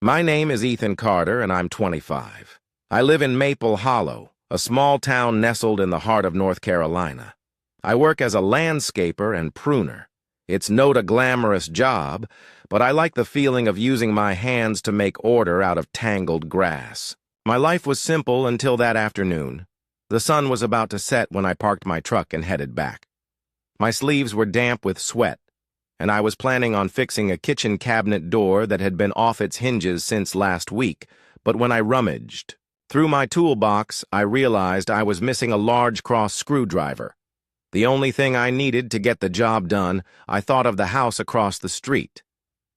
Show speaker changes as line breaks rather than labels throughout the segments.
My name is Ethan Carter, and I'm 25. I live in Maple Hollow, a small town nestled in the heart of North Carolina. I work as a landscaper and pruner. It's not a glamorous job, but I like the feeling of using my hands to make order out of tangled grass. My life was simple until that afternoon. The sun was about to set when I parked my truck and headed back. My sleeves were damp with sweat, and I was planning on fixing a kitchen cabinet door that had been off its hinges since last week, but when I rummaged through my toolbox, I realized I was missing a large cross screwdriver. The only thing I needed to get the job done, I thought of the house across the street.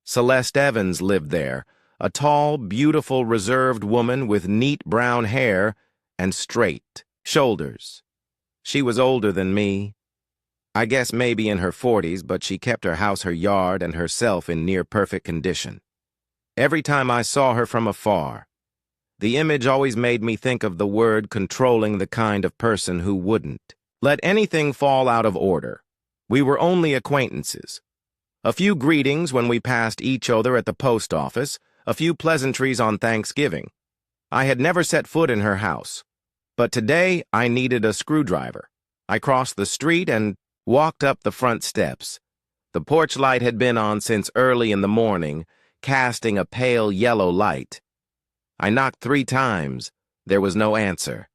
Celeste Evans lived there, a tall, beautiful, reserved woman with neat brown hair and straight shoulders. She was older than me. I guess maybe in her 40s, but she kept her house, her yard, and herself in near-perfect condition. Every time I saw her from afar, the image always made me think of the word controlling the kind of person who wouldn't let anything fall out of order. We were only acquaintances. A few greetings when we passed each other at the post office, a few pleasantries on Thanksgiving. I had never set foot in her house, but today I needed a screwdriver. I crossed the street and walked up the front steps. The porch light had been on since early in the morning, casting a pale yellow light. I knocked 3 times. There was no answer.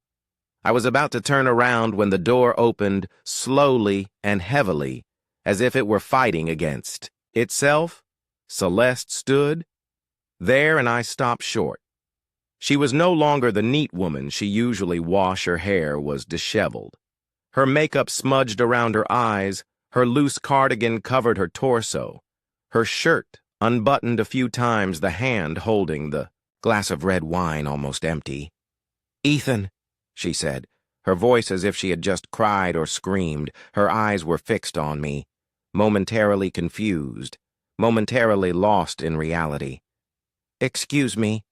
I was about to turn around when the door opened slowly and heavily, as if it were fighting against itself. Celeste stood there, and I stopped short. She was no longer the neat woman she usually was. Her hair was disheveled. Her makeup smudged around her eyes, her loose cardigan covered her torso. Her shirt unbuttoned a few times, the hand holding the glass of red wine almost empty. "Ethan," she said, her voice as if she had just cried or screamed. Her eyes were fixed on me, momentarily confused, momentarily lost in reality. "Excuse me.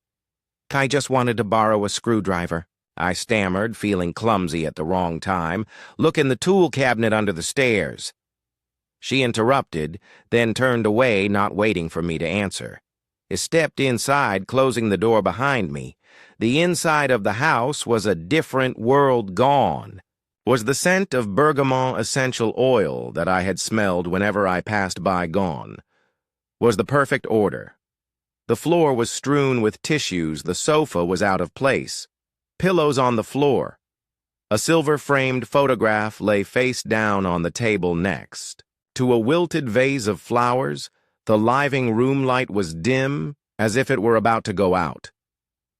I just wanted to borrow a screwdriver," I stammered, feeling clumsy at the wrong time. "Look in the tool cabinet under the stairs." She interrupted, then turned away, not waiting for me to answer. I stepped inside, closing the door behind me. The inside of the house was a different world gone. Was the scent of bergamot essential oil that I had smelled whenever I passed by gone? Was the perfect order? The floor was strewn with tissues, the sofa was out of place. Pillows on the floor. A silver-framed photograph lay face down on the table next. To a wilted vase of flowers, the living room light was dim, as if it were about to go out.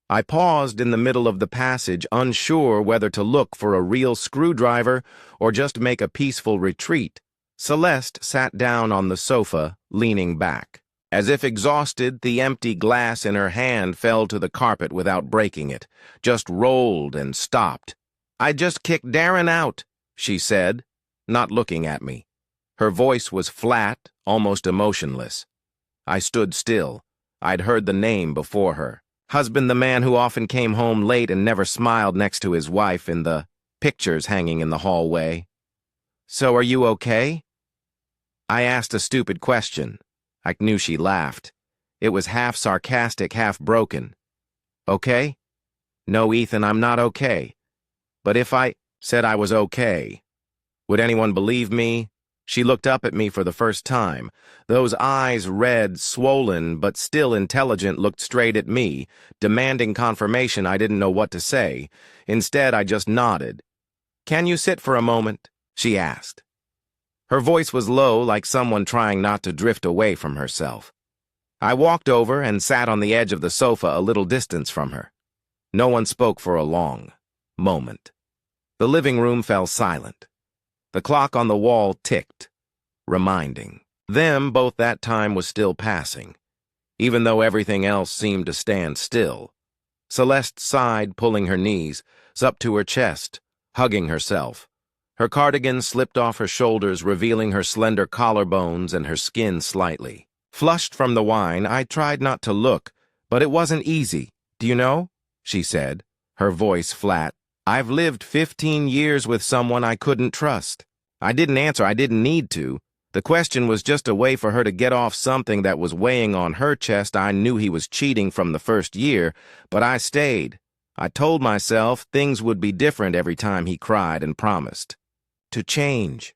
I paused in the middle of the passage, unsure whether to look for a real screwdriver or just make a peaceful retreat. Celeste sat down on the sofa, leaning back. As if exhausted, the empty glass in her hand fell to the carpet without breaking it, just rolled and stopped. "I just kicked Darren out," she said, not looking at me. Her voice was flat, almost emotionless. I stood still. I'd heard the name before her. Husband, the man who often came home late and never smiled next to his wife in the pictures hanging in the hallway. "So are you okay?" I asked a stupid question. I knew she laughed. It was half sarcastic, half broken. "Okay?" "No, Ethan, I'm not okay. But if I said I was okay, would anyone believe me?" She looked up at me for the first time. Those eyes, red, swollen, but still intelligent, looked straight at me, demanding confirmation. I didn't know what to say. Instead, I just nodded. "Can you sit for a moment?" she asked. Her voice was low, like someone trying not to drift away from herself. I walked over and sat on the edge of the sofa a little distance from her. No one spoke for a long moment. The living room fell silent. The clock on the wall ticked, reminding them both that time was still passing, even though everything else seemed to stand still. Celeste sighed, pulling her knees up to her chest, hugging herself. Her cardigan slipped off her shoulders, revealing her slender collarbones and her skin slightly. Flushed from the wine, I tried not to look, but it wasn't easy. "Do you know?" she said, her voice flat. "I've lived 15 years with someone I couldn't trust." I didn't answer. I didn't need to. The question was just a way for her to get off something that was weighing on her chest. I knew he was cheating from the first year, but I stayed. I told myself things would be different every time he cried and promised to change.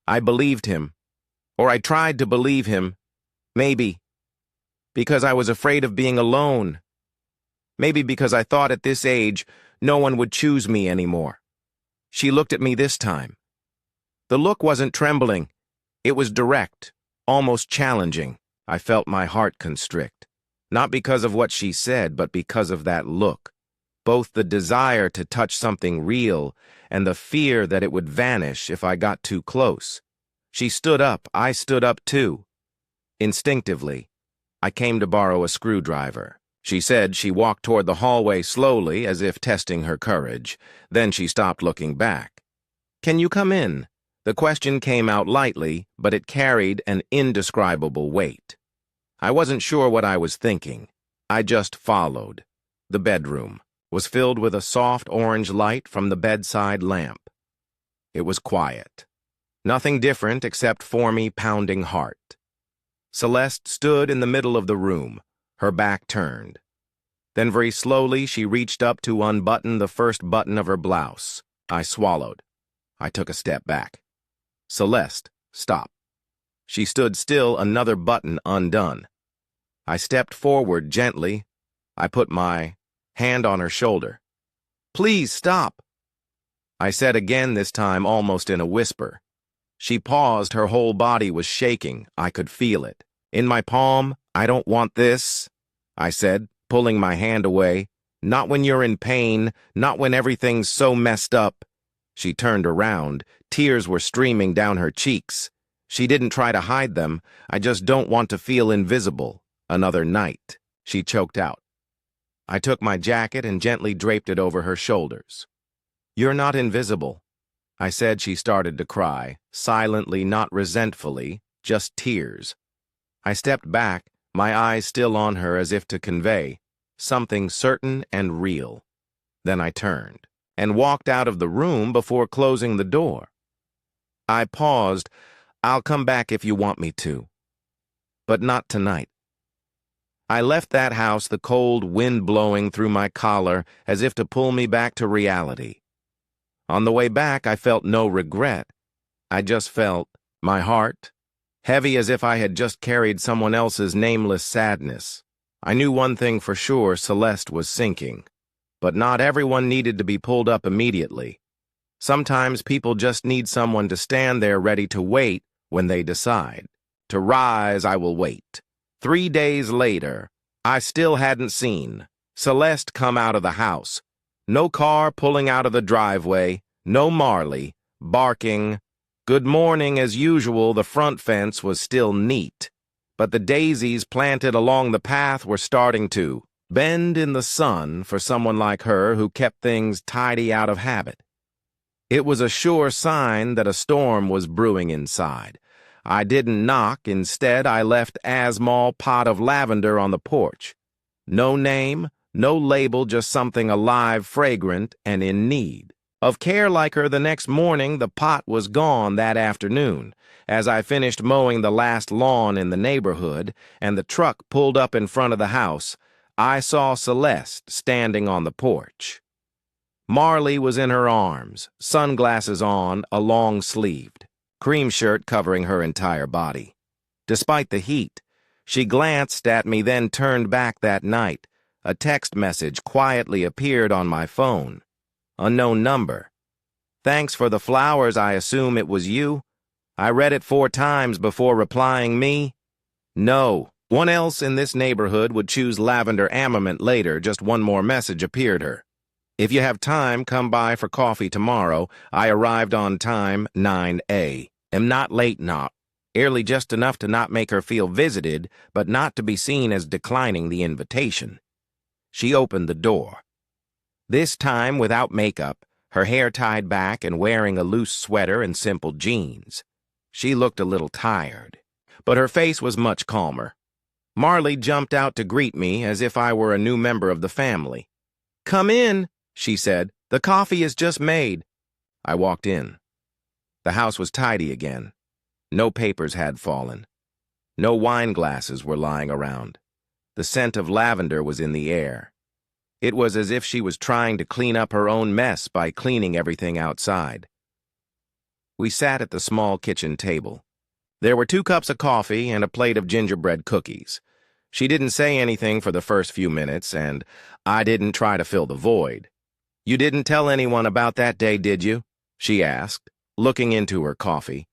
I believed him, or I tried to believe him, maybe because I was afraid of being alone. Maybe because I thought at this age no one would choose me anymore. She looked at me this time. The look wasn't trembling. It was direct, almost challenging. I felt my heart constrict, not because of what she said, but because of that look. Both the desire to touch something real and the fear that it would vanish if I got too close. She stood up. I stood up too. Instinctively, I came to borrow a screwdriver. She said she walked toward the hallway slowly, as if testing her courage. Then she stopped looking back. "Can you come in?" The question came out lightly, but it carried an indescribable weight. I wasn't sure what I was thinking. I just followed. The bedroom was filled with a soft orange light from the bedside lamp. It was quiet. Nothing different except for me pounding heart. Celeste stood in the middle of the room, her back turned. Then very slowly she reached up to unbutton the first button of her blouse. I swallowed. I took a step back. "Celeste, stop." She stood still, another button undone. I stepped forward gently. I put my hand on her shoulder. "Please stop," I said again, this time almost in a whisper. She paused. Her whole body was shaking. I could feel it. In my palm. "I don't want this," I said, pulling my hand away. "Not when you're in pain, not when everything's so messed up." She turned around. Tears were streaming down her cheeks. She didn't try to hide them. "I just don't want to feel invisible. Another night," she choked out. I took my jacket and gently draped it over her shoulders. "You're not invisible," I said. She started to cry, silently, not resentfully, just tears. I stepped back, my eyes still on her, as if to convey something certain and real. Then I turned and walked out of the room before closing the door. I paused. "I'll come back if you want me to. But not tonight." I left that house, the cold wind blowing through my collar as if to pull me back to reality. On the way back, I felt no regret. I just felt my heart heavy, as if I had just carried someone else's nameless sadness. I knew one thing for sure: Celeste was sinking. But not everyone needed to be pulled up immediately. Sometimes people just need someone to stand there ready to wait when they decide. To rise, I will wait. 3 days later, I still hadn't seen Celeste come out of the house. No car pulling out of the driveway, no Marley barking. Good morning as usual. The front fence was still neat, but the daisies planted along the path were starting to bend in the sun for someone like her who kept things tidy out of habit. It was a sure sign that a storm was brewing inside. I didn't knock. Instead, I left a small pot of lavender on the porch. No name, no label, just something alive, fragrant, and in need of care like her. The next morning, the pot was gone that afternoon. As I finished mowing the last lawn in the neighborhood and the truck pulled up in front of the house, I saw Celeste standing on the porch. Marley was in her arms, sunglasses on, a long-sleeved cream shirt covering her entire body. Despite the heat, she glanced at me, then turned back. That night, a text message quietly appeared on my phone. Unknown number. "Thanks for the flowers. I assume it was you." I read it 4 times before replying me. No one else in this neighborhood would choose lavender. A moment later, just one more message appeared her. "If you have time, come by for coffee tomorrow. I arrived on time, 9 a. Am not late, not early, just enough to not make her feel visited, but not to be seen as declining the invitation." She opened the door. This time without makeup, her hair tied back and wearing a loose sweater and simple jeans. She looked a little tired, but her face was much calmer. Marley jumped out to greet me as if I were a new member of the family. "Come in," she said. "The coffee is just made." I walked in. The house was tidy again. No papers had fallen. No wine glasses were lying around. The scent of lavender was in the air. It was as if she was trying to clean up her own mess by cleaning everything outside. We sat at the small kitchen table. There were 2 cups of coffee and a plate of gingerbread cookies. She didn't say anything for the first few minutes, and I didn't try to fill the void. "You didn't tell anyone about that day, did you?" she asked, looking into her coffee.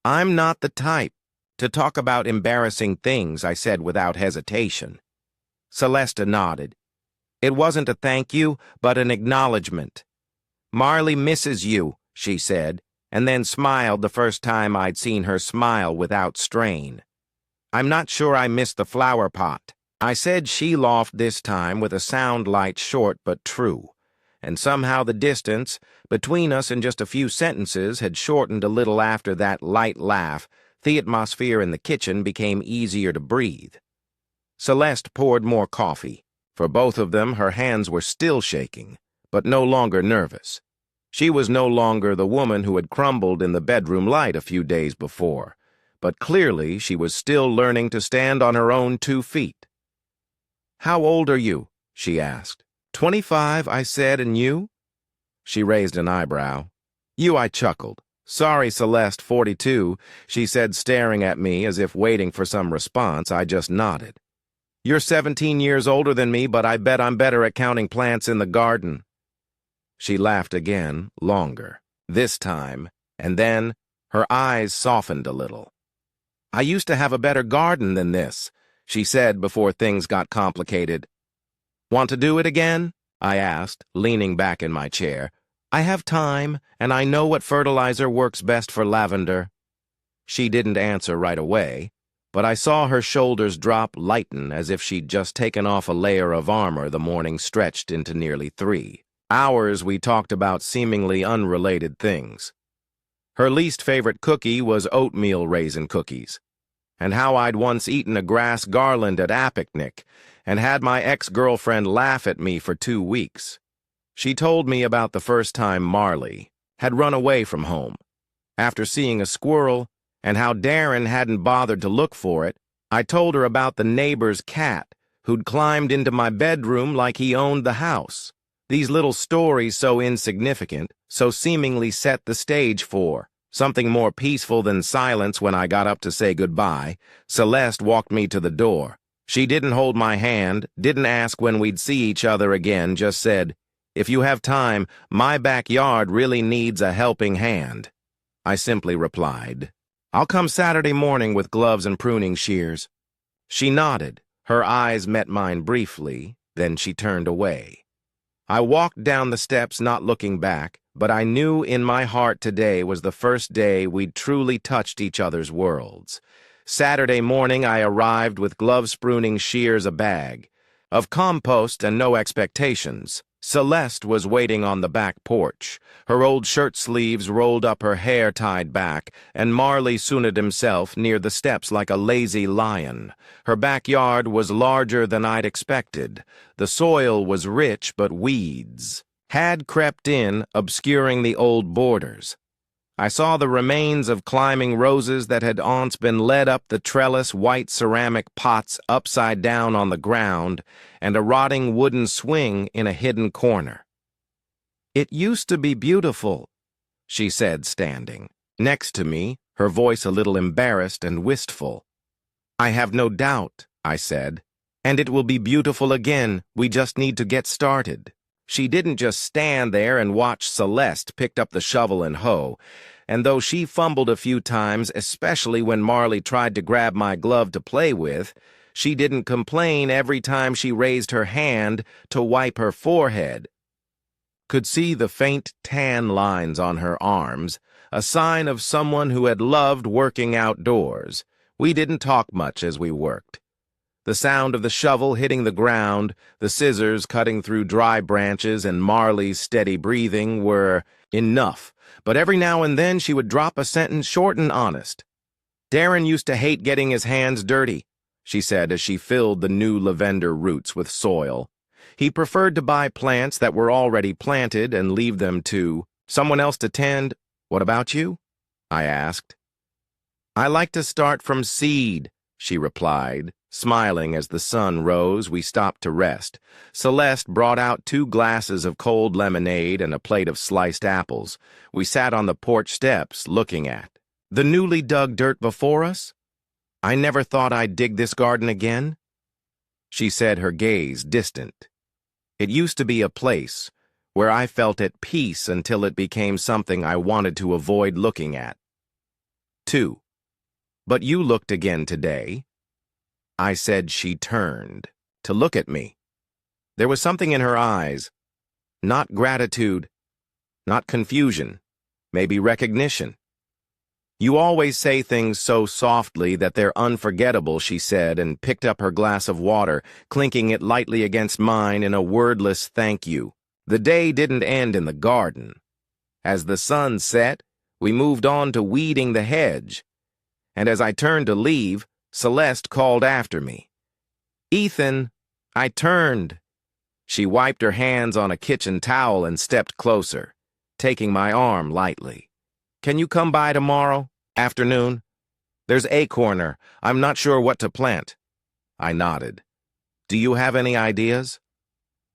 "I'm not the type to talk about embarrassing things," I said without hesitation. Celeste nodded. "It wasn't a thank you, but an acknowledgement. Marley misses you," she said, and then smiled the first time I'd seen her smile without strain. "I'm not sure I missed the flower pot." I said she laughed this time with a sound light short but true, and somehow the distance between us in just a few sentences had shortened a little after that light laugh. The atmosphere in the kitchen became easier to breathe. Celeste poured more coffee. For both of them, her hands were still shaking, but no longer nervous. She was no longer the woman who had crumbled in the bedroom light a few days before, but clearly she was still learning to stand on her own 2 feet. "How old are you?" she asked. 25, I said, "and you?" She raised an eyebrow. "You," I chuckled. "Sorry, Celeste, 42, she said, staring at me as if waiting for some response. I just nodded. "You're 17 years older than me, but I bet I'm better at counting plants in the garden." She laughed again, longer, this time, and then her eyes softened a little. "I used to have a better garden than this," she said before things got complicated. "Want to do it again?" I asked, leaning back in my chair. "I have time, and I know what fertilizer works best for lavender." She didn't answer right away, but I saw her shoulders lighten as if she'd just taken off a layer of armor the morning stretched into nearly 3 hours. We talked about seemingly unrelated things. Her least favorite cookie was oatmeal raisin cookies, and how I'd once eaten a grass garland at a picnic and had my ex-girlfriend laugh at me for 2 weeks. She told me about the first time Marley had run away from home after seeing a squirrel, and how Darren hadn't bothered to look for it. I told her about the neighbor's cat who'd climbed into my bedroom like he owned the house. These little stories, so insignificant, so seemingly set the stage for something more peaceful than silence. When I got up to say goodbye, Celeste walked me to the door. She didn't hold my hand, didn't ask when we'd see each other again, just said, "If you have time, my backyard really needs a helping hand." I simply replied, "I'll come Saturday morning with gloves and pruning shears." She nodded. Her eyes met mine briefly, then she turned away. I walked down the steps, not looking back, but I knew in my heart today was the first day we'd truly touched each other's worlds. Saturday morning I arrived with gloves, pruning shears, a bag of compost, and no expectations. Celeste was waiting on the back porch, her old shirt sleeves rolled up, her hair tied back, and Marley sunted himself near the steps like a lazy lion. Her backyard was larger than I'd expected. The soil was rich, but weeds had crept in, obscuring the old borders. I saw the remains of climbing roses that had once been led up the trellis, white ceramic pots upside down on the ground, and a rotting wooden swing in a hidden corner. "It used to be beautiful," she said, standing next to me, her voice a little embarrassed and wistful. "I have no doubt," I said, "and it will be beautiful again. We just need to get started." She didn't just stand there and watch Celeste pick up the shovel and hoe, and though she fumbled a few times, especially when Marley tried to grab my glove to play with, she didn't complain every time she raised her hand to wipe her forehead. Could see the faint tan lines on her arms, a sign of someone who had loved working outdoors. We didn't talk much as we worked. The sound of the shovel hitting the ground, the scissors cutting through dry branches, and Marley's steady breathing were enough, but every now and then she would drop a sentence short and honest. "Darren used to hate getting his hands dirty," she said as she filled the new lavender roots with soil. "He preferred to buy plants that were already planted and leave them to someone else to tend." "What about you?" I asked. I like to start from seed, she replied. Smiling as the sun rose, we stopped to rest. Celeste brought out 2 glasses of cold lemonade and a plate of sliced apples. We sat on the porch steps, looking at the newly dug dirt before us. I never thought I'd dig this garden again, she said, her gaze distant. It used to be a place where I felt at peace until it became something I wanted to avoid looking at. 2. But you looked again today. I said. She turned to look at me. There was something in her eyes, not gratitude, not confusion, maybe recognition. You always say things so softly that they're unforgettable, she said, and picked up her glass of water, clinking it lightly against mine in a wordless thank you. The day didn't end in the garden. As the sun set, we moved on to weeding the hedge, and as I turned to leave, Celeste called after me. Ethan, I turned. She wiped her hands on a kitchen towel and stepped closer, taking my arm lightly. Can you come by tomorrow afternoon? There's acorner. I'm not sure what to plant. I nodded. Do you have any ideas?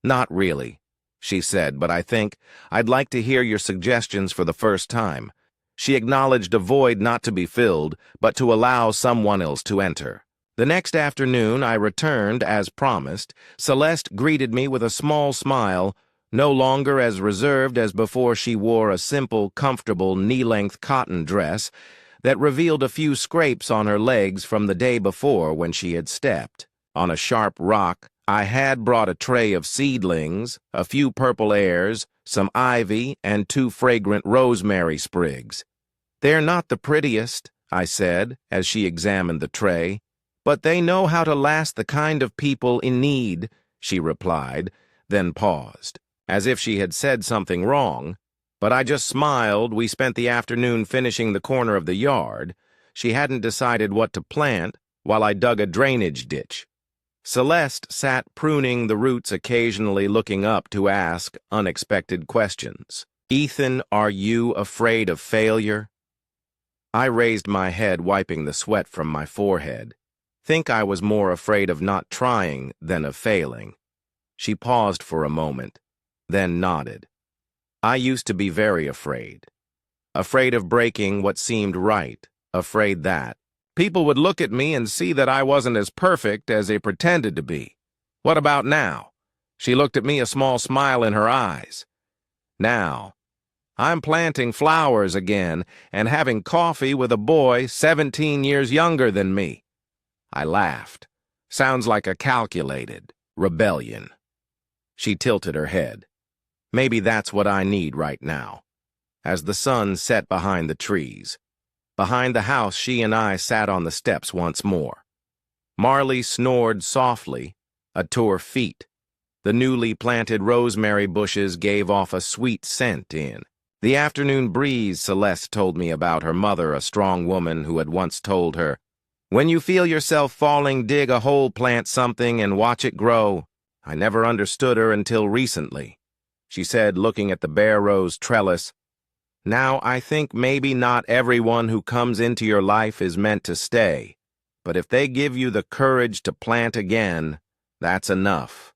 Not really, she said, but I think I'd like to hear your suggestions for the first time. She acknowledged a void not to be filled, but to allow someone else to enter. The next afternoon I returned, as promised. Celeste greeted me with a small smile, no longer as reserved as before. She wore a simple, comfortable, knee-length cotton dress that revealed a few scrapes on her legs from the day before when she had stepped. On a sharp rock, I had brought a tray of seedlings, a few purple airs, some ivy, and 2 fragrant rosemary sprigs. They're not the prettiest, I said, as she examined the tray, but they know how to last the kind of people in need, she replied, then paused, as if she had said something wrong, but I just smiled. We spent the afternoon finishing the corner of the yard. She hadn't decided what to plant while I dug a drainage ditch. Celeste sat pruning the roots, occasionally looking up to ask unexpected questions. Ethan, are you afraid of failure? I raised my head, wiping the sweat from my forehead. Think I was more afraid of not trying than of failing. She paused for a moment, then nodded. I used to be very afraid. Afraid of breaking what seemed right, afraid that people would look at me and see that I wasn't as perfect as they pretended to be. What about now? She looked at me, a small smile in her eyes. Now, I'm planting flowers again and having coffee with a boy 17 years younger than me. I laughed. Sounds like a calculated rebellion. She tilted her head. Maybe that's what I need right now. As the sun set behind the trees, behind the house, she and I sat on the steps once more. Marley snored softly at her feet. The newly planted rosemary bushes gave off a sweet scent in the afternoon breeze. Celeste told me about her mother, a strong woman who had once told her, "When you feel yourself falling, dig a hole, plant something, and watch it grow." I never understood her until recently. She said, looking at the bare rose trellis, "Now I think maybe not everyone who comes into your life is meant to stay, but if they give you the courage to plant again, that's enough."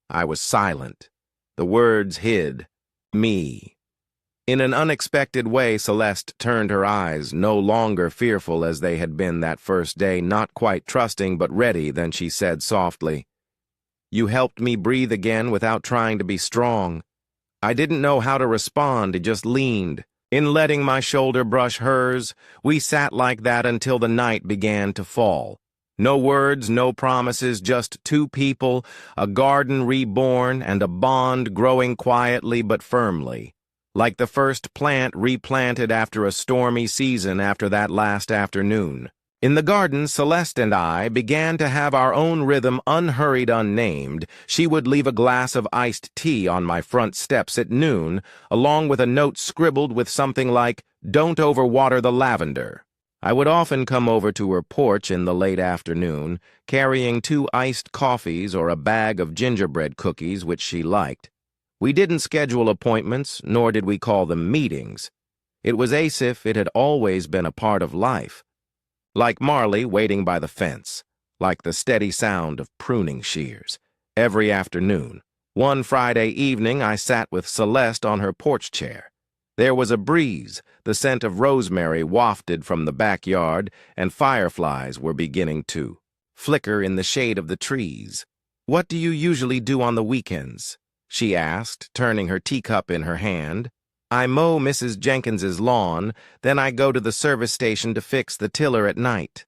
I was silent. The words hid me. In an unexpected way, Celeste turned her eyes, no longer fearful as they had been that first day, not quite trusting but ready. Then she said softly, "You helped me breathe again without trying to be strong." I didn't know how to respond. It just leaned. In letting my shoulder brush hers, we sat like that until the night began to fall. No words, no promises, just 2 people, a garden reborn, and a bond growing quietly but firmly, like the first plant replanted after a stormy season after that last afternoon. In the garden, Celeste and I began to have our own rhythm, unhurried, unnamed. She would leave a glass of iced tea on my front steps at noon, along with a note scribbled with something like, "Don't overwater the lavender." I would often come over to her porch in the late afternoon, carrying 2 iced coffees or a bag of gingerbread cookies, which she liked. We didn't schedule appointments, nor did we call them meetings. It was as if it had always been a part of life. like Marley waiting by the fence, like the steady sound of pruning shears. Every afternoon, one Friday evening, I sat with Celeste on her porch chair. There was a breeze, the scent of rosemary wafted from the backyard, and fireflies were beginning to flicker in the shade of the trees. "What do you usually do on the weekends?" she asked, turning her teacup in her hand. "I mow Mrs. Jenkins's lawn, then I go to the service station to fix the tiller at night.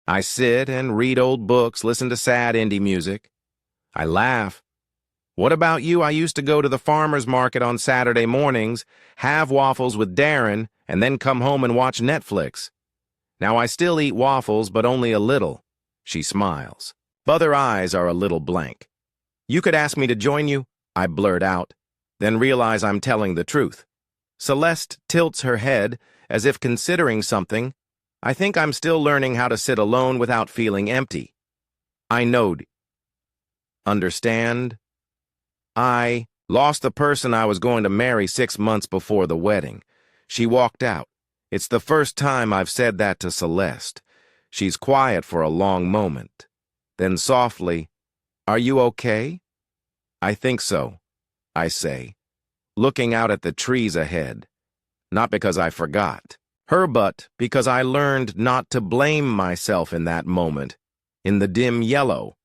I sit and read old books, listen to sad indie music." I laugh. "What about you? I used to go to the farmer's market on Saturday mornings, have waffles with Darren, and then come home and watch Netflix. Now I still eat waffles, but only a little." She smiles. Other eyes are a little blank. "You could ask me to join you," I blurt out, then realize I'm telling the truth. Celeste tilts her head, as if considering something. I think I'm still learning how to sit alone without feeling empty. I nod. "Understand? I lost the person I was going to marry 6 months before the wedding." She walked out. It's the first time I've said that to Celeste. She's quiet for a long moment. Then softly, "Are you okay?" "I think so," I say, looking out at the trees ahead. Not because I forgot her, but because I learned not to blame myself in that moment, in the dim yellow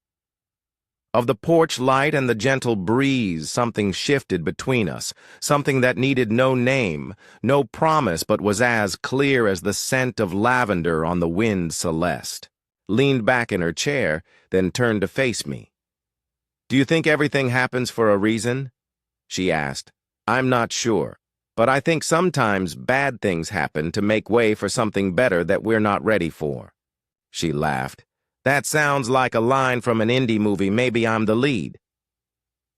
of the porch light and the gentle breeze. Something shifted between us, something that needed no name, no promise, but was as clear as the scent of lavender on the wind. Celeste leaned back in her chair, then turned to face me. "Do you think everything happens for a reason?" she asked. "I'm not sure, but I think sometimes bad things happen to make way for something better that we're not ready for." She laughed. "That sounds like a line from an indie movie. Maybe I'm the lead."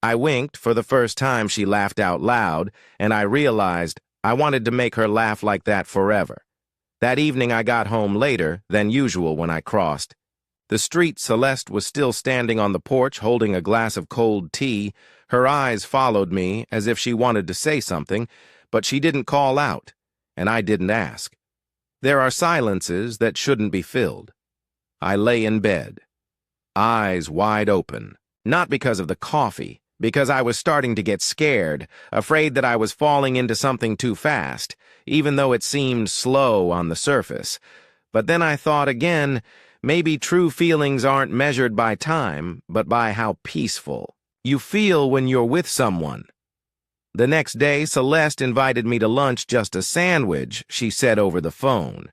I winked. For the first time, she laughed out loud, and I realized I wanted to make her laugh like that forever. That evening, I got home later than usual when I crossed the street. Celeste was still standing on the porch, holding a glass of cold tea. Her eyes followed me as if she wanted to say something, but she didn't call out, and I didn't ask. There are silences that shouldn't be filled. I lay in bed, eyes wide open, not because of the coffee, because I was starting to get scared, afraid that I was falling into something too fast, even though it seemed slow on the surface. But then I thought again, maybe true feelings aren't measured by time, but by how peaceful you feel when you're with someone. The next day, Celeste invited me to lunch, just a sandwich, she said over the phone.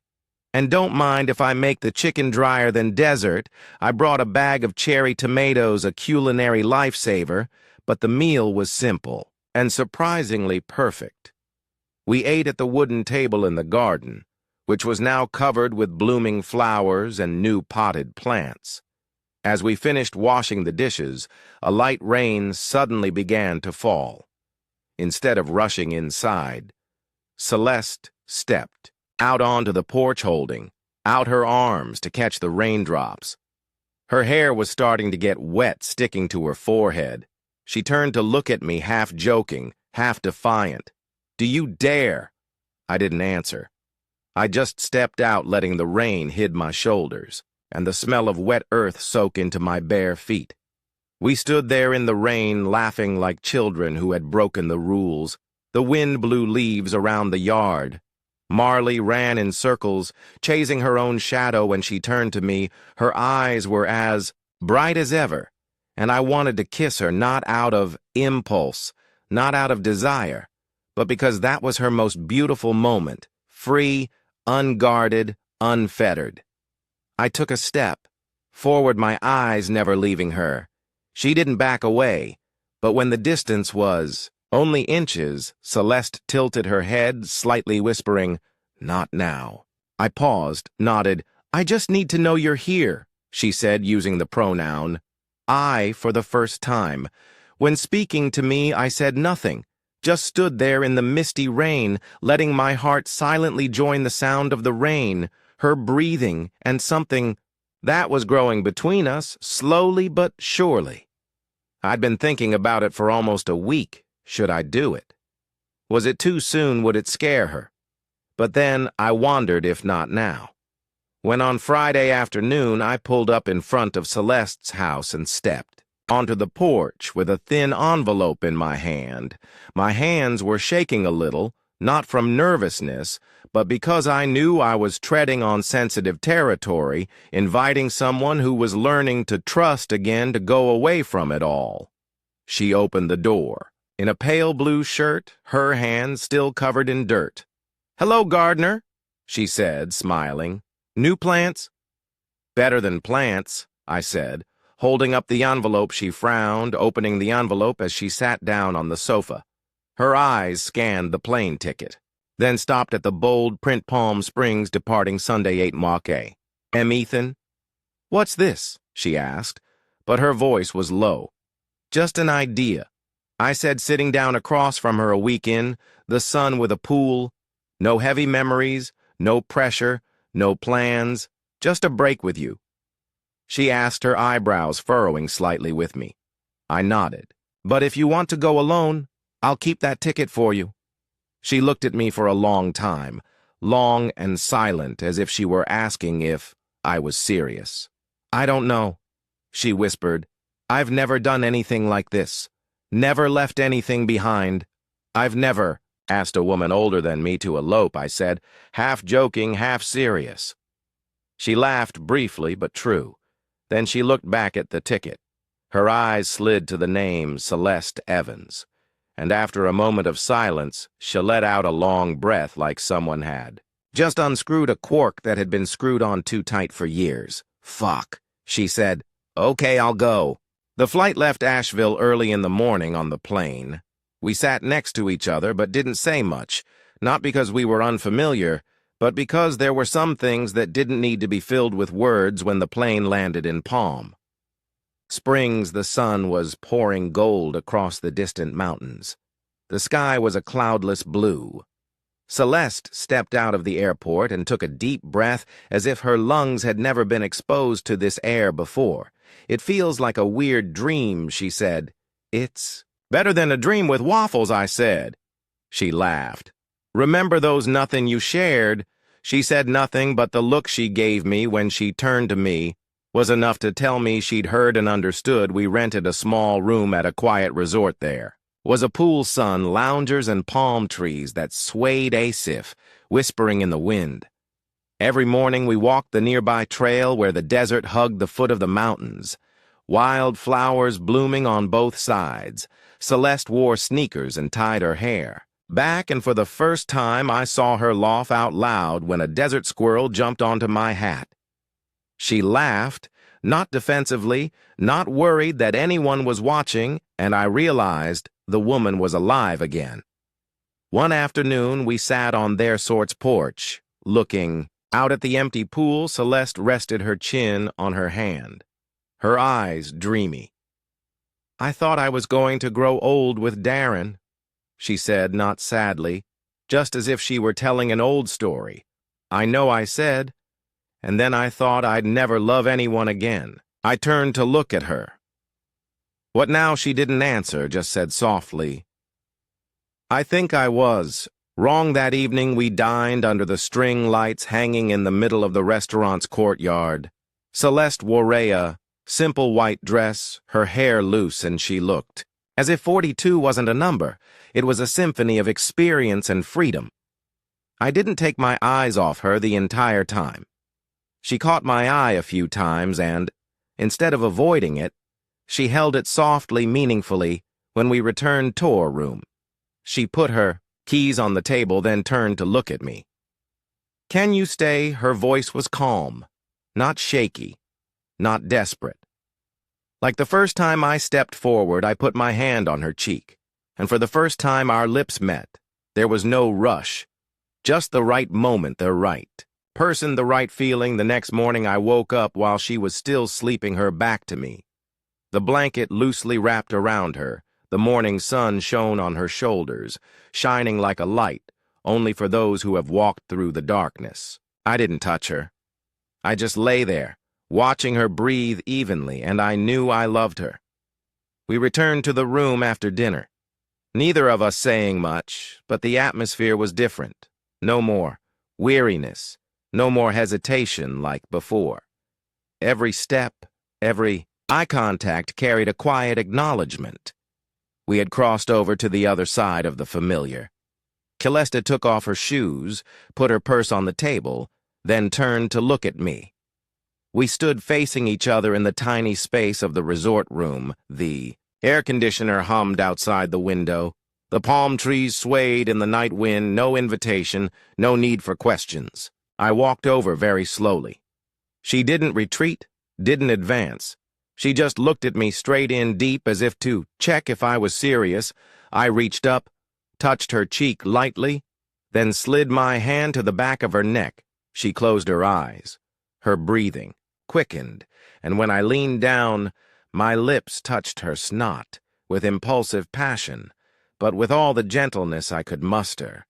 "And don't mind if I make the chicken drier than dessert. I brought a bag of cherry tomatoes, a culinary lifesaver," but the meal was simple and surprisingly perfect. We ate at the wooden table in the garden, which was now covered with blooming flowers and new potted plants. As we finished washing the dishes, a light rain suddenly began to fall. Instead of rushing inside, Celeste stepped out onto the porch, holding out her arms to catch the raindrops. Her hair was starting to get wet, sticking to her forehead. She turned to look at me, half joking, half defiant. "Do you dare?" I didn't answer. I just stepped out, letting the rain hid my shoulders, and the smell of wet earth soak into my bare feet. We stood there in the rain, laughing like children who had broken the rules. The wind blew leaves around the yard. Marley ran in circles, chasing her own shadow. When she turned to me, her eyes were as bright as ever, and I wanted to kiss her, not out of impulse, not out of desire, but because that was her most beautiful moment, free, unguarded, unfettered. I took a step forward, my eyes never leaving her. She didn't back away, but when the distance was only inches, Celeste tilted her head, slightly whispering, "Not now." I paused, nodded. "I just need to know you're here," she said, using the pronoun I for the first time. When speaking to me, I said nothing, just stood there in the misty rain, letting my heart silently join the sound of the rain, her breathing, and something that was growing between us, slowly but surely. I'd been thinking about it for almost a week. Should I do it? Was it too soon? Would it scare her? But then I wondered if not now. when on Friday afternoon I pulled up in front of Celeste's house and stepped onto the porch with a thin envelope in my hand. My hands were shaking a little, not from nervousness, but because I knew I was treading on sensitive territory, inviting someone who was learning to trust again to go away from it all. She opened the door. In a pale blue shirt, her hands still covered in dirt. "Hello, gardener," she said, smiling. "New plants?" "Better than plants," I said. Holding up the envelope, she frowned, opening the envelope as she sat down on the sofa. Her eyes scanned the plane ticket, then stopped at the bold print Palm Springs departing Sunday 8 Marquet. "Ethan?" "What's this?" she asked, but her voice was low. "Just an idea," I said, sitting down across from her a week in, the sun with a pool. No heavy memories, no pressure, no plans, just a break with you. She asked, her eyebrows furrowing slightly with me. I nodded. "But if you want to go alone, I'll keep that ticket for you." She looked at me for a long time, long and silent, as if she were asking if I was serious. "I don't know," she whispered. "I've never done anything like this. Never left anything behind. I've never asked a woman older than me to elope," I said, half joking, half serious. She laughed briefly, but true. Then she looked back at the ticket. Her eyes slid to the name Celeste Evans, and after a moment of silence, she let out a long breath like someone had just unscrewed a cork that had been screwed on too tight for years. "Fuck," she said. "Okay, I'll go." The flight left Asheville early in the morning on the plane. We sat next to each other but didn't say much, not because we were unfamiliar, but because there were some things that didn't need to be filled with words when the plane landed in Palm Springs. The sun was pouring gold across the distant mountains. The sky was a cloudless blue. Celeste stepped out of the airport and took a deep breath as if her lungs had never been exposed to this air before. "It feels like a weird dream," she said. "It's better than a dream with waffles," I said. She laughed. "Remember those nothing you shared?" She said nothing, but the look she gave me when she turned to me was enough to tell me she'd heard and understood. We rented a small room at a quiet resort there. Was a pool sun, loungers, and palm trees that swayed asif, whispering in the wind. Every morning we walked the nearby trail where the desert hugged the foot of the mountains. Wild flowers blooming on both sides. Celeste wore sneakers and tied her hair back, and for the first time I saw her laugh out loud when a desert squirrel jumped onto my hat. She laughed, not defensively, not worried that anyone was watching, and I realized the woman was alive again. One afternoon we sat on their sort's porch, looking out at the empty pool. Celeste rested her chin on her hand, her eyes dreamy. "I thought I was going to grow old with Darren," she said, not sadly, just as if she were telling an old story. "I know I said, and then I thought I'd never love anyone again." I turned to look at her. What now? She didn't answer, just said softly, "I think I was. Wrong that evening we dined under the string lights hanging in the middle of the restaurant's courtyard. Celeste wore a simple white dress, her hair loose, and she looked as if 42 wasn't a number. It was a symphony of experience and freedom. I didn't take my eyes off her the entire time. She caught my eye a few times and, instead of avoiding it, she held it softly, meaningfully, when we returned to our room. She put her keys on the table, then turned to look at me. "Can you stay?" Her voice was calm, not shaky, not desperate. Like the first time I stepped forward, I put my hand on her cheek, and for the first time our lips met. There was no rush, just the right moment, the right person, the right feeling. The next morning I woke up while she was still sleeping, her back to me. The blanket loosely wrapped around her. The morning sun shone on her shoulders, shining like a light, only for those who have walked through the darkness. I didn't touch her. I just lay there, watching her breathe evenly, and I knew I loved her. We returned to the room after dinner, neither of us saying much, but the atmosphere was different. No more weariness, No more hesitation like before. Every step, every eye contact carried a quiet acknowledgement. We had crossed over to the other side of the familiar. Celeste took off her shoes, put her purse on the table, then turned to look at me. We stood facing each other in the tiny space of the resort room. The air conditioner hummed outside the window. The palm trees swayed in the night wind. No invitation, no need for questions. I walked over very slowly. She didn't retreat, didn't advance. She just looked at me straight in deep as if to check if I was serious. I reached up, touched her cheek lightly, then slid my hand to the back of her neck. She closed her eyes. Her breathing quickened, and when I leaned down, my lips touched her snot, with impulsive passion, but with all the gentleness I could muster.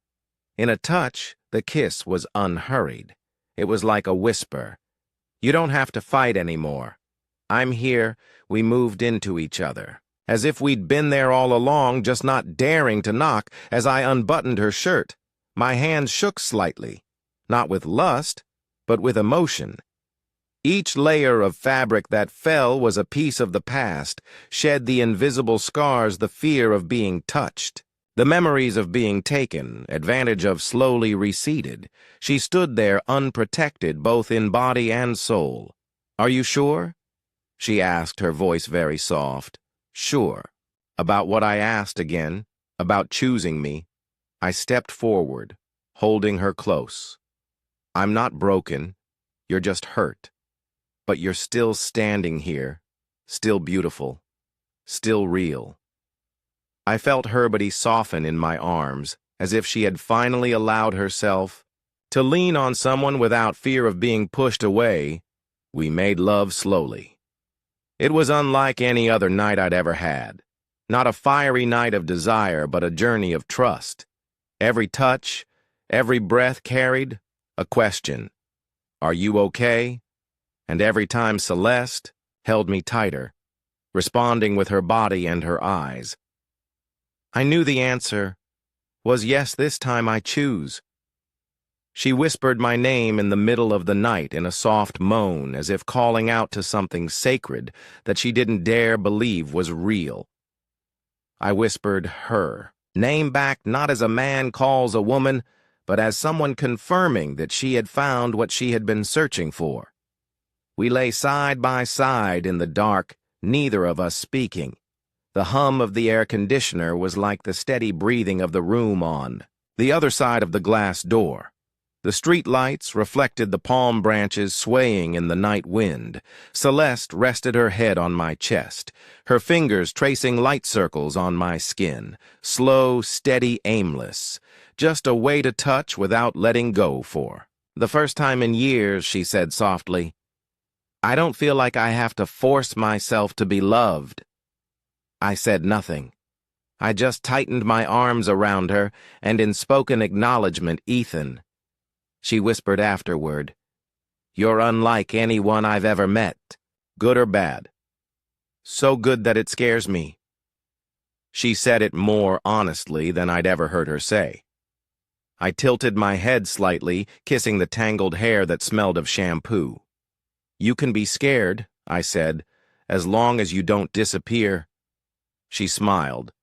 In a touch, the kiss was unhurried. It was like a whisper. You don't have to fight anymore. I'm here. We moved into each other, as if we'd been there all along, just not daring to knock. As I unbuttoned her shirt, my hands shook slightly, not with lust, but with emotion. Each layer of fabric that fell was a piece of the past, shed the invisible scars, the fear of being touched. The memories of being taken, advantage of slowly receded. She stood there unprotected, both in body and soul. Are you sure? She asked, her voice very soft. Sure. About what I asked again, about choosing me. I stepped forward, holding her close. I'm not broken. You're just hurt. But you're still standing here, still beautiful, still real. I felt her body soften in my arms, as if she had finally allowed herself to lean on someone without fear of being pushed away. We made love slowly. It was unlike any other night I'd ever had. Not a fiery night of desire, but a journey of trust. Every touch, every breath carried a question. Are you okay? And every time Celeste held me tighter, responding with her body and her eyes. I knew the answer was yes, this time I choose. She whispered my name in the middle of the night in a soft moan, as if calling out to something sacred that she didn't dare believe was real. I whispered her name back, not as a man calls a woman, but as someone confirming that she had found what she had been searching for. We lay side by side in the dark, neither of us speaking. The hum of the air conditioner was like the steady breathing of the room on the other side of the glass door. The street lights reflected the palm branches swaying in the night wind. Celeste rested her head on my chest, her fingers tracing light circles on my skin, slow, steady, aimless, just a way to touch without letting go for. The first time in years, she said softly, I don't feel like I have to force myself to be loved. I said nothing. I just tightened my arms around her, and in spoken acknowledgement, Ethan. She whispered afterward, You're unlike anyone I've ever met, good or bad. So good that it scares me. She said it more honestly than I'd ever heard her say. I tilted my head slightly, kissing the tangled hair that smelled of shampoo. You can be scared, I said, as long as you don't disappear. She smiled.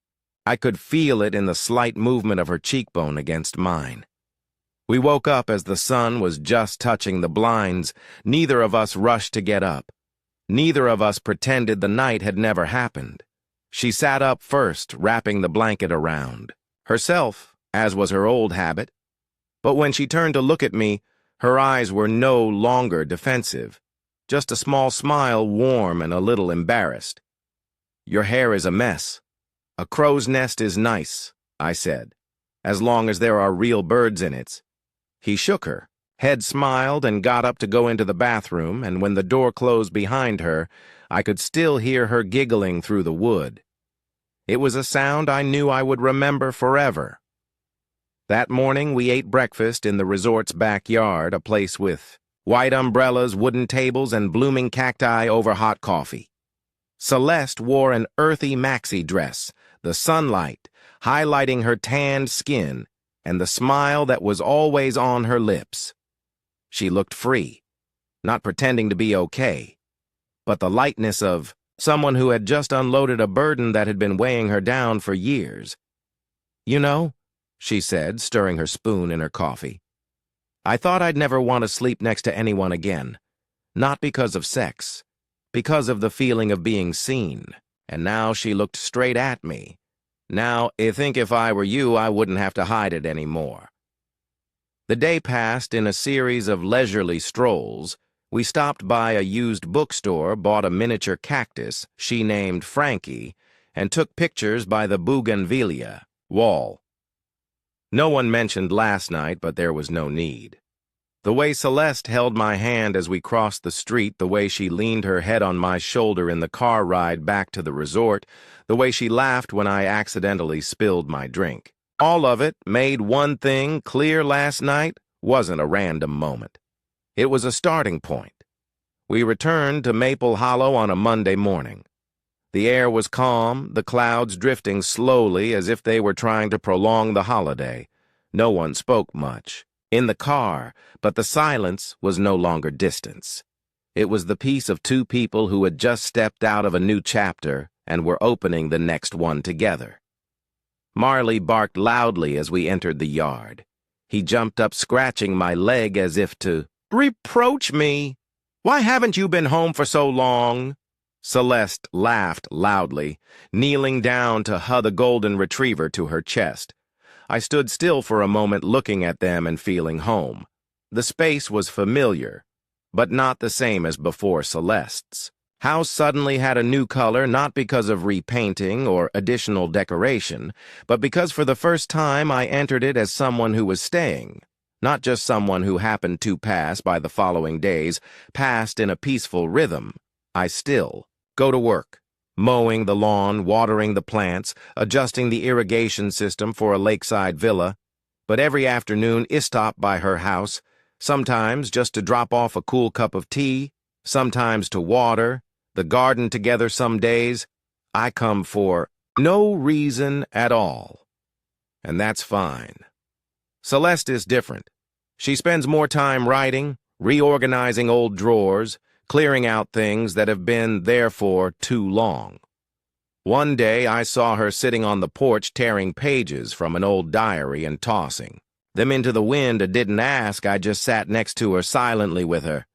I could feel it in the slight movement of her cheekbone against mine. We woke up as the sun was just touching the blinds. Neither of us rushed to get up. Neither of us pretended the night had never happened. She sat up first, wrapping the blanket around herself, as was her old habit. But when she turned to look at me, her eyes were no longer defensive. Just a small smile, warm and a little embarrassed. Your hair is a mess. A crow's nest is nice, I said, as long as there are real birds in it. He shook her, head smiled and got up to go into the bathroom, and when the door closed behind her, I could still hear her giggling through the wood. It was a sound I knew I would remember forever. That morning we ate breakfast in the resort's backyard, a place with white umbrellas, wooden tables, and blooming cacti over hot coffee. Celeste wore an earthy maxi dress, the sunlight highlighting her tanned skin and the smile that was always on her lips. She looked free, not pretending to be okay, but the lightness of someone who had just unloaded a burden that had been weighing her down for years. "You know," she said, stirring her spoon in her coffee, "I thought I'd never want to sleep next to anyone again. Not because of sex, because of the feeling of being seen." And now she looked straight at me. "Now, I think if I were you, I wouldn't have to hide it anymore." The day passed in a series of leisurely strolls. We stopped by a used bookstore, bought a miniature cactus she named Frankie, and took pictures by the Bougainvillea wall. No one mentioned last night, but there was no need. The way Celeste held my hand as we crossed the street, the way she leaned her head on my shoulder in the car ride back to the resort, the way she laughed when I accidentally spilled my drink. All of it made one thing clear: last night wasn't a random moment. It was a starting point. We returned to Maple Hollow on a Monday morning. The air was calm, the clouds drifting slowly as if they were trying to prolong the holiday. No one spoke much in the car, but the silence was no longer distance. It was the peace of two people who had just stepped out of a new chapter and were opening the next one together. Marley barked loudly as we entered the yard. He jumped up, scratching my leg as if to reproach me. "Why haven't you been home for so long?" Celeste laughed loudly, kneeling down to hug the golden retriever to her chest. I stood still for a moment, looking at them and feeling home. The space was familiar, but not the same as before Celeste's. House suddenly had a new color, not because of repainting or additional decoration, but because for the first time I entered it as someone who was staying. Not just someone who happened to pass by the following days, passed in a peaceful rhythm. I still go to work, mowing the lawn, watering the plants, adjusting the irrigation system for a lakeside villa. But every afternoon I stop by her house, sometimes just to drop off a cool cup of tea, sometimes to water the garden together. Some days I come for no reason at all. And that's fine. Celeste is different. She spends more time writing, reorganizing old drawers, clearing out things that have been there for too long. One day I saw her sitting on the porch tearing pages from an old diary and tossing them into the wind. I didn't ask, I just sat next to her silently with her.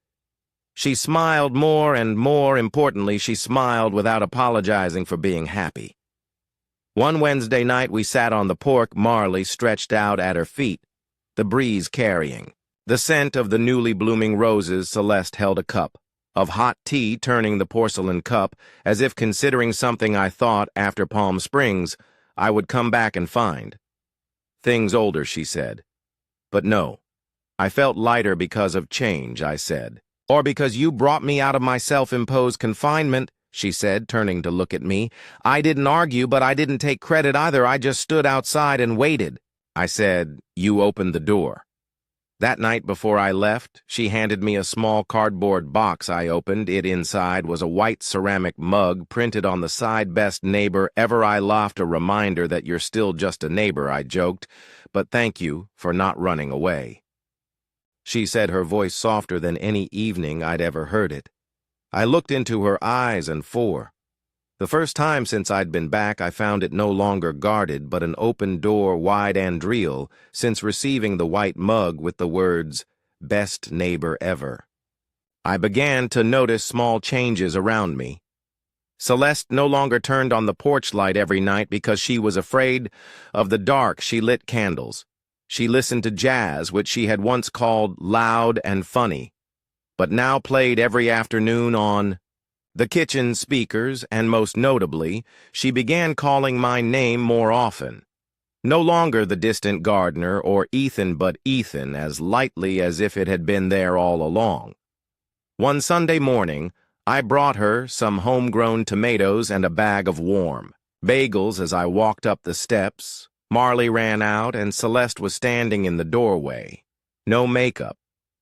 She smiled more, and more importantly, she smiled without apologizing for being happy. One Wednesday night we sat on the porch, Marley stretched out at her feet, the breeze carrying the scent of the newly blooming roses. Celeste held a cup of hot tea, turning the porcelain cup as if considering something I thought, after Palm Springs, I would come back and find. "Things older," she said. "But no, I felt lighter because of change," I said. "Or because you brought me out of my self-imposed confinement," she said, turning to look at me. I didn't argue, but I didn't take credit either. I just stood outside and waited. I said, "You opened the door." That night before I left, she handed me a small cardboard box. I opened it. Inside was a white ceramic mug printed on the side, "Best neighbor ever." I laughed, a reminder that you're still just a neighbor, I joked, "but thank you for not running away." She said, her voice softer than any evening I'd ever heard it. I looked into her eyes, and for the first time since I'd been back, I found it no longer guarded, but an open door, wide and real, since receiving the white mug with the words, "Best neighbor ever." I began to notice small changes around me. Celeste no longer turned on the porch light every night because she was afraid of the dark. She lit candles. She listened to jazz, which she had once called loud and funny, but now played every afternoon on the kitchen speakers, and most notably, she began calling my name more often. No longer the distant gardener or Ethan, but Ethan, as lightly as if it had been there all along. One Sunday morning, I brought her some homegrown tomatoes and a bag of warm bagels. As I walked up the steps, Marley ran out, and Celeste was standing in the doorway. No makeup,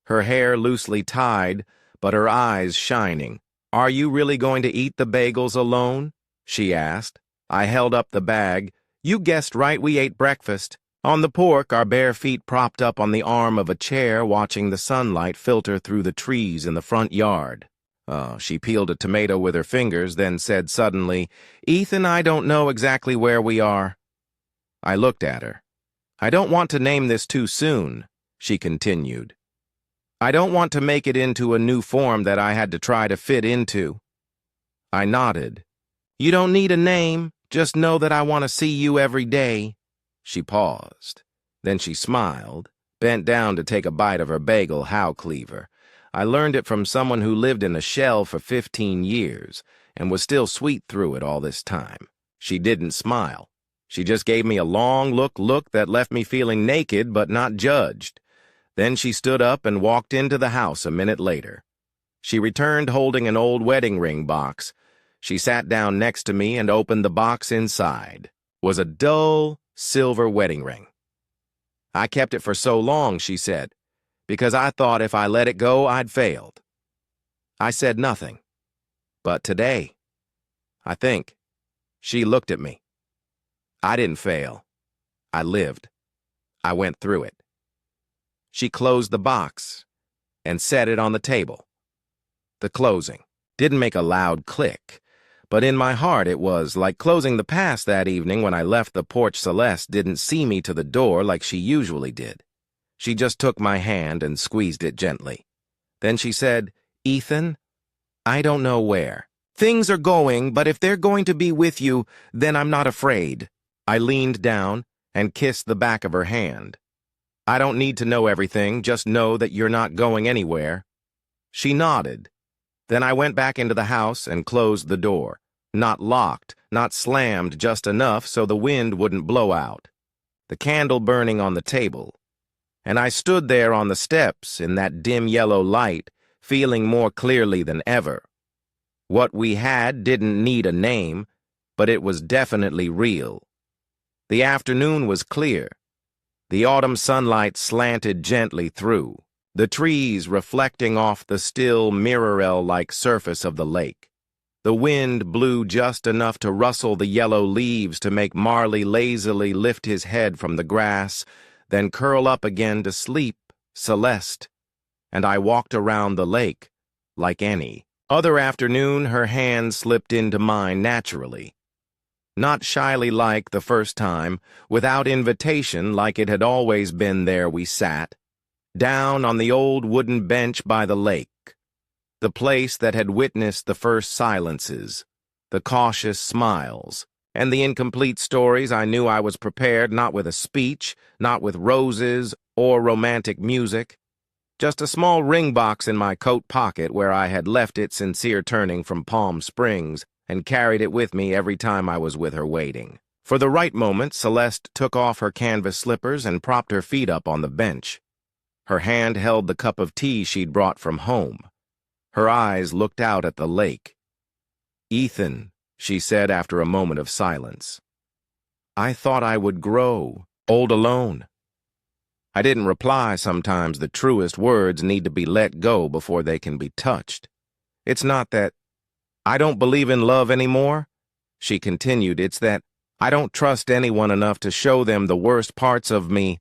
her hair loosely tied, but her eyes shining. "Are you really going to eat the bagels alone?" she asked. I held up the bag. "You guessed right, we ate breakfast." On the porch, our bare feet propped up on the arm of a chair, watching the sunlight filter through the trees in the front yard. She peeled a tomato with her fingers, then said suddenly, "Ethan, I don't know exactly where we are." I looked at her. "I don't want to name this too soon," she continued. "I don't want to make it into a new form that I had to try to fit into." I nodded. "You don't need a name, just know that I want to see you every day." She paused. Then she smiled, bent down to take a bite of her bagel How Cleaver. I learned it from someone who lived in a shell for 15 years and was still sweet through it all this time. She didn't smile. She just gave me a long look that left me feeling naked but not judged. Then she stood up and walked into the house a minute later. She returned holding an old wedding ring box. She sat down next to me and opened the box. Inside was a dull silver wedding ring. "I kept it for so long," she said, "because I thought if I let it go, I'd failed." I said nothing. But today, I think, she looked at me. I didn't fail. I lived. I went through it. She closed the box and set it on the table. The closing didn't make a loud click, but in my heart it was like closing the past that evening when I left the porch. Celeste didn't see me to the door like she usually did. She just took my hand and squeezed it gently. Then she said, "Ethan, I don't know where. Things are going, but if they're going to be with you, then I'm not afraid." I leaned down and kissed the back of her hand. "I don't need to know everything, just know that you're not going anywhere." She nodded. Then I went back into the house and closed the door. Not locked, not slammed, just enough so the wind wouldn't blow out. The candle burning on the table. And I stood there on the steps in that dim yellow light, feeling more clearly than ever. What we had didn't need a name, but it was definitely real. The afternoon was clear. The autumn sunlight slanted gently through, the trees reflecting off the still mirror-like surface of the lake. The wind blew just enough to rustle the yellow leaves to make Marley lazily lift his head from the grass, then curl up again to sleep, Celeste. And I walked around the lake like any other afternoon. Her hand slipped into mine naturally. Not shyly like the first time, without invitation like it had always been. There we sat, down on the old wooden bench by the lake, the place that had witnessed the first silences, the cautious smiles, and the incomplete stories. I knew I was prepared, not with a speech, not with roses or romantic music, just a small ring box in my coat pocket where I had left it sincere turning from Palm Springs, and carried it with me every time I was with her waiting. For the right moment, Celeste took off her canvas slippers and propped her feet up on the bench. Her hand held the cup of tea she'd brought from home. Her eyes looked out at the lake. "Ethan," she said after a moment of silence, "I thought I would grow old alone." I didn't reply. Sometimes the truest words need to be let go before they can be touched. "It's not that I don't believe in love anymore," she continued. "It's that I don't trust anyone enough to show them the worst parts of me,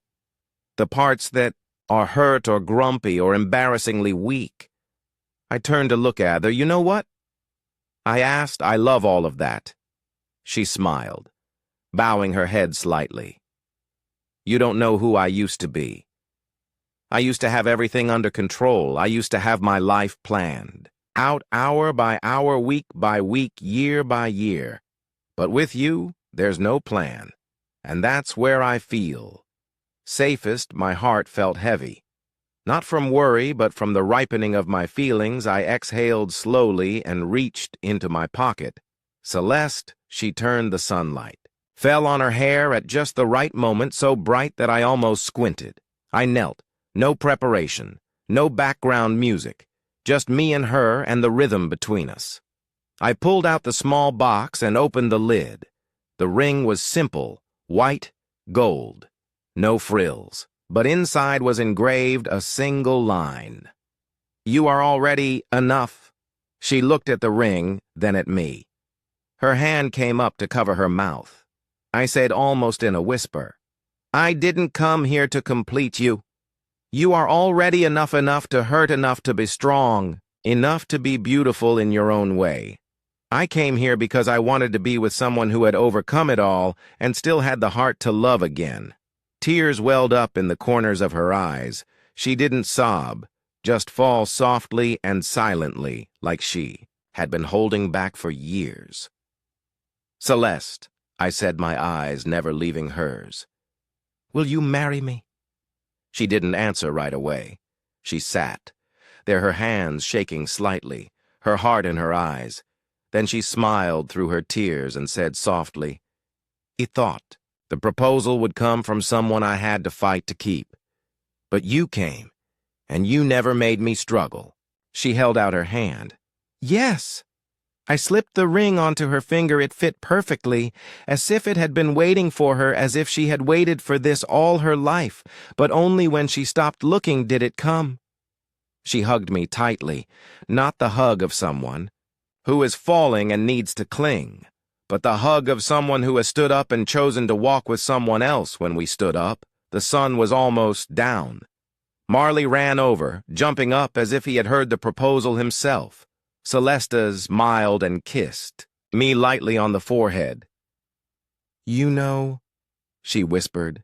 the parts that are hurt or grumpy or embarrassingly weak." I turned to look at her. "You know what?" I asked. "I love all of that." She smiled, bowing her head slightly. "You don't know who I used to be. I used to have everything under control. I used to have my life planned out hour by hour, week by week, year by year. But with you, there's no plan. And that's where I feel safest." My heart felt heavy. Not from worry, but from the ripening of my feelings. I exhaled slowly and reached into my pocket. "Celeste," she turned. The sunlight fell on her hair at just the right moment, so bright that I almost squinted. I knelt. No preparation, no background music. Just me and her and the rhythm between us. I pulled out the small box and opened the lid. The ring was simple, white gold, no frills, but inside was engraved a single line. "You are already enough." She looked at the ring, then at me. Her hand came up to cover her mouth. I said almost in a whisper, I didn't come here to complete you. You are already enough to hurt enough to be strong, enough to be beautiful in your own way. I came here because I wanted to be with someone who had overcome it all and still had the heart to love again. Tears welled up in the corners of her eyes. She didn't sob, just fall softly and silently like she had been holding back for years. Celeste, I said, my eyes never leaving hers. Will you marry me? She didn't answer right away. She sat, there her hands shaking slightly, her heart in her eyes. Then she smiled through her tears and said softly, I thought the proposal would come from someone I had to fight to keep. But you came, and you never made me struggle. She held out her hand. Yes. I slipped the ring onto her finger. It fit perfectly, as if it had been waiting for her, as if she had waited for this all her life, but only when she stopped looking did it come. She hugged me tightly, not the hug of someone who is falling and needs to cling, but the hug of someone who has stood up and chosen to walk with someone else. When we stood up, the sun was almost down. Marley ran over, jumping up as if he had heard the proposal himself. Celeste smiled and kissed me lightly on the forehead. You know, she whispered,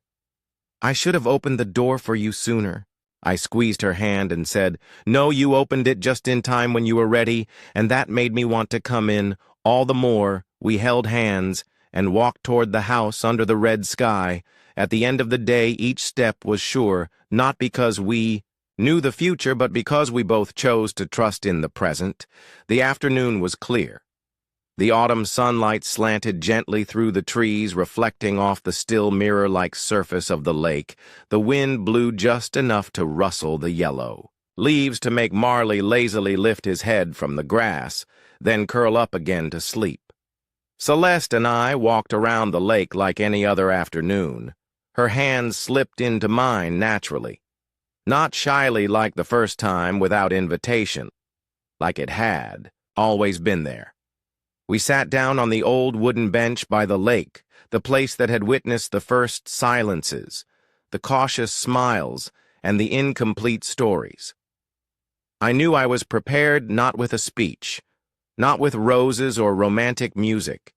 I should have opened the door for you sooner. I squeezed her hand and said, No, you opened it just in time when you were ready, and that made me want to come in all the more. We held hands and walked toward the house under the red sky. At the end of the day, each step was sure, not because we knew the future, but because we both chose to trust in the present. The afternoon was clear. The autumn sunlight slanted gently through the trees, reflecting off the still mirror-like surface of the lake. The wind blew just enough to rustle the yellow leaves to make Marley lazily lift his head from the grass, then curl up again to sleep. Celeste and I walked around the lake like any other afternoon. Her hands slipped into mine naturally, not shyly like the first time, without invitation, like it had always been there. We sat down on the old wooden bench by the lake, the place that had witnessed the first silences, the cautious smiles, and the incomplete stories. I knew I was prepared, not with a speech, not with roses or romantic music,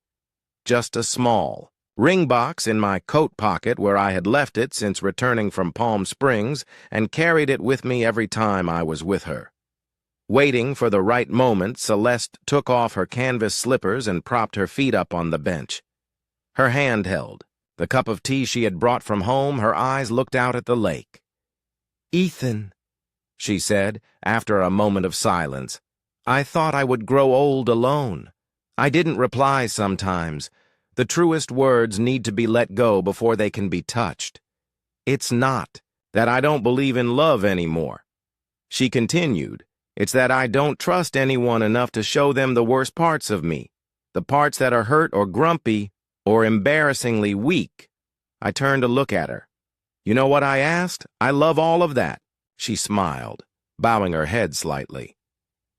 just a small ring box in my coat pocket where I had left it since returning from Palm Springs and carried it with me every time I was with her. Waiting for the right moment, Celeste took off her canvas slippers and propped her feet up on the bench. Her hand held the cup of tea she had brought from home. Her eyes looked out at the lake. Ethan, she said, after a moment of silence, I thought I would grow old alone. I didn't reply sometimes. The truest words need to be let go before they can be touched. It's not that I don't believe in love anymore. She continued, it's that I don't trust anyone enough to show them the worst parts of me, the parts that are hurt or grumpy or embarrassingly weak. I turned to look at her. You know what I asked? I love all of that. She smiled, bowing her head slightly.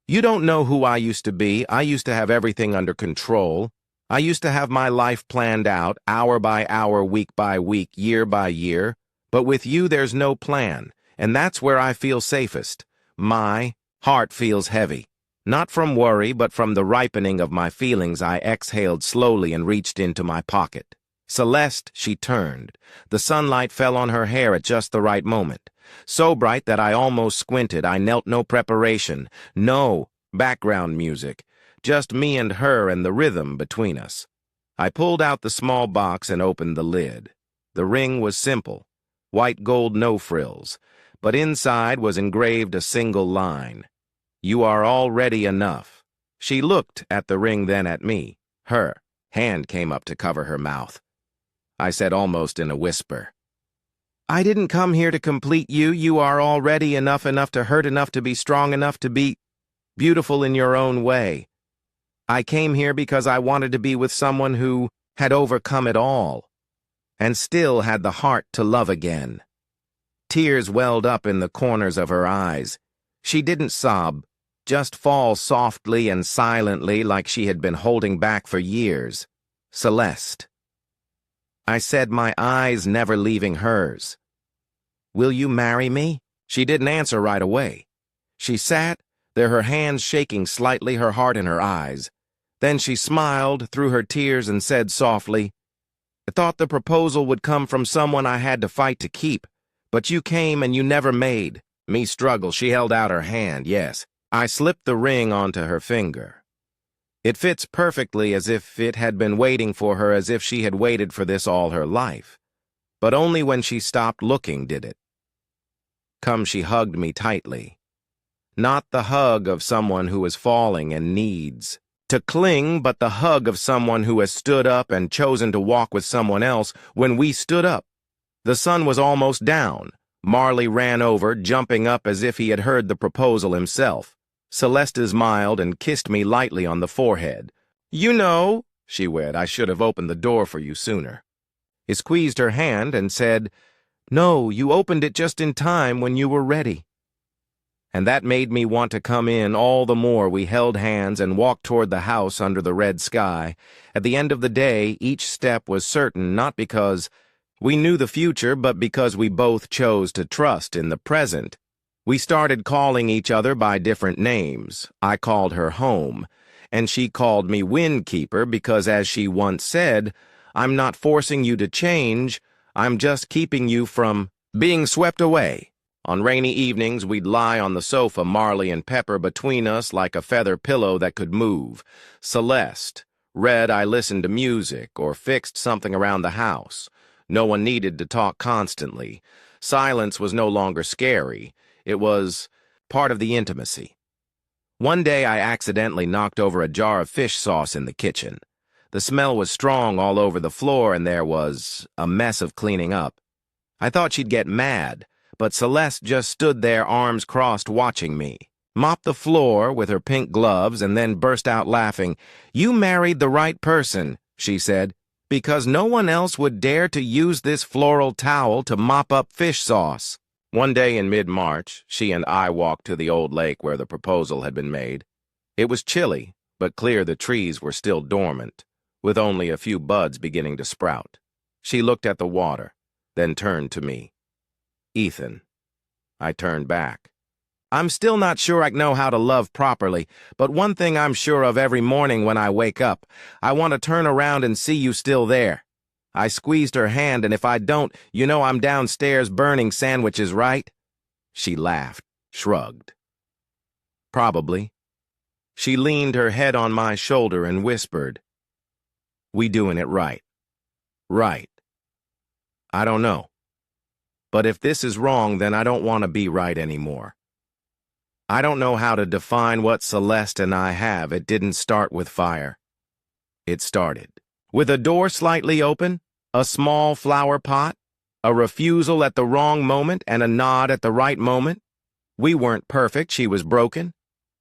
You don't know who I used to be. I used to have everything under control. I used to have my life planned out, hour by hour, week by week, year by year. But with you, there's no plan, and that's where I feel safest. My heart feels heavy. Not from worry, but from the ripening of my feelings. I exhaled slowly and reached into my pocket. Celeste, she turned. The sunlight fell on her hair at just the right moment. So bright that I almost squinted. I knelt, no preparation, no background music. Just me and her and the rhythm between us. I pulled out the small box and opened the lid. The ring was simple, white gold, no frills, but inside was engraved a single line. You are already enough. She looked at the ring, then at me. Her hand came up to cover her mouth. I said almost in a whisper, I didn't come here to complete you. You are already enough to hurt enough to be strong enough to be beautiful in your own way. I came here because I wanted to be with someone who had overcome it all and still had the heart to love again. Tears welled up in the corners of her eyes. She didn't sob, just fall softly and silently like she had been holding back for years. Celeste. I said, my eyes never leaving hers. Will you marry me? She didn't answer right away. She sat there, her hands shaking slightly, her heart in her eyes. Then she smiled through her tears and said softly, I thought the proposal would come from someone I had to fight to keep, but you came and you never made me struggle. She held out her hand, yes. I slipped the ring onto her finger. It fits perfectly, as if it had been waiting for her, as if she had waited for this all her life. But only when she stopped looking did it come. She hugged me tightly. Not the hug of someone who is falling and needs to cling, but the hug of someone who has stood up and chosen to walk with someone else when we stood up. The sun was almost down. Marley ran over, jumping up as if he had heard the proposal himself. Celeste smiled and kissed me lightly on the forehead. You know, she wailed, I should have opened the door for you sooner. He squeezed her hand and said, No, you opened it just in time when you were ready. And that made me want to come in all the more. We held hands and walked toward the house under the red sky. At the end of the day, each step was certain, not because we knew the future, but because we both chose to trust in the present. We started calling each other by different names. I called her home, and she called me Windkeeper because, as she once said, I'm not forcing you to change, I'm just keeping you from being swept away. On rainy evenings, we'd lie on the sofa, Marley and Pepper between us like a feather pillow that could move. Celeste read, I listened to music, or fixed something around the house. No one needed to talk constantly. Silence was no longer scary. It was part of the intimacy. One day I accidentally knocked over a jar of fish sauce in the kitchen. The smell was strong all over the floor, and there was a mess of cleaning up. I thought she'd get mad, but Celeste just stood there, arms crossed, watching me. Mopped the floor with her pink gloves and then burst out laughing. You married the right person, she said, because no one else would dare to use this floral towel to mop up fish sauce. One day in mid-March, she and I walked to the old lake where the proposal had been made. It was chilly, but clear. The trees were still dormant, with only a few buds beginning to sprout. She looked at the water, then turned to me. Ethan. I turned back. I'm still not sure I know how to love properly, but one thing I'm sure of: every morning when I wake up, I want to turn around and see you still there. I squeezed her hand, and if I don't, you know I'm downstairs burning sandwiches, right? She laughed, shrugged. Probably. She leaned her head on my shoulder and whispered, We doing it right. Right. I don't know. But if this is wrong, then I don't want to be right anymore. I don't know how to define what Celeste and I have. It didn't start with fire. It started with a door slightly open, a small flower pot, a refusal at the wrong moment, and a nod at the right moment. We weren't perfect. She was broken.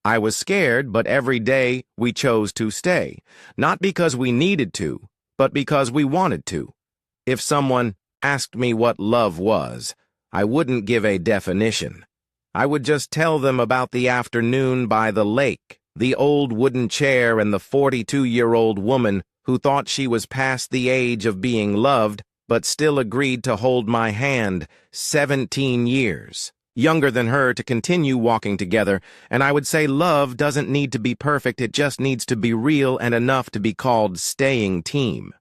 I was scared, but every day we chose to stay, not because we needed to, but because we wanted to. If someone asked me what love was, I wouldn't give a definition. I would just tell them about the afternoon by the lake, the old wooden chair, and the 42-year-old woman who thought she was past the age of being loved, but still agreed to hold my hand, 17 years, younger than her, to continue walking together. And I would say love doesn't need to be perfect, it just needs to be real and enough to be called staying team.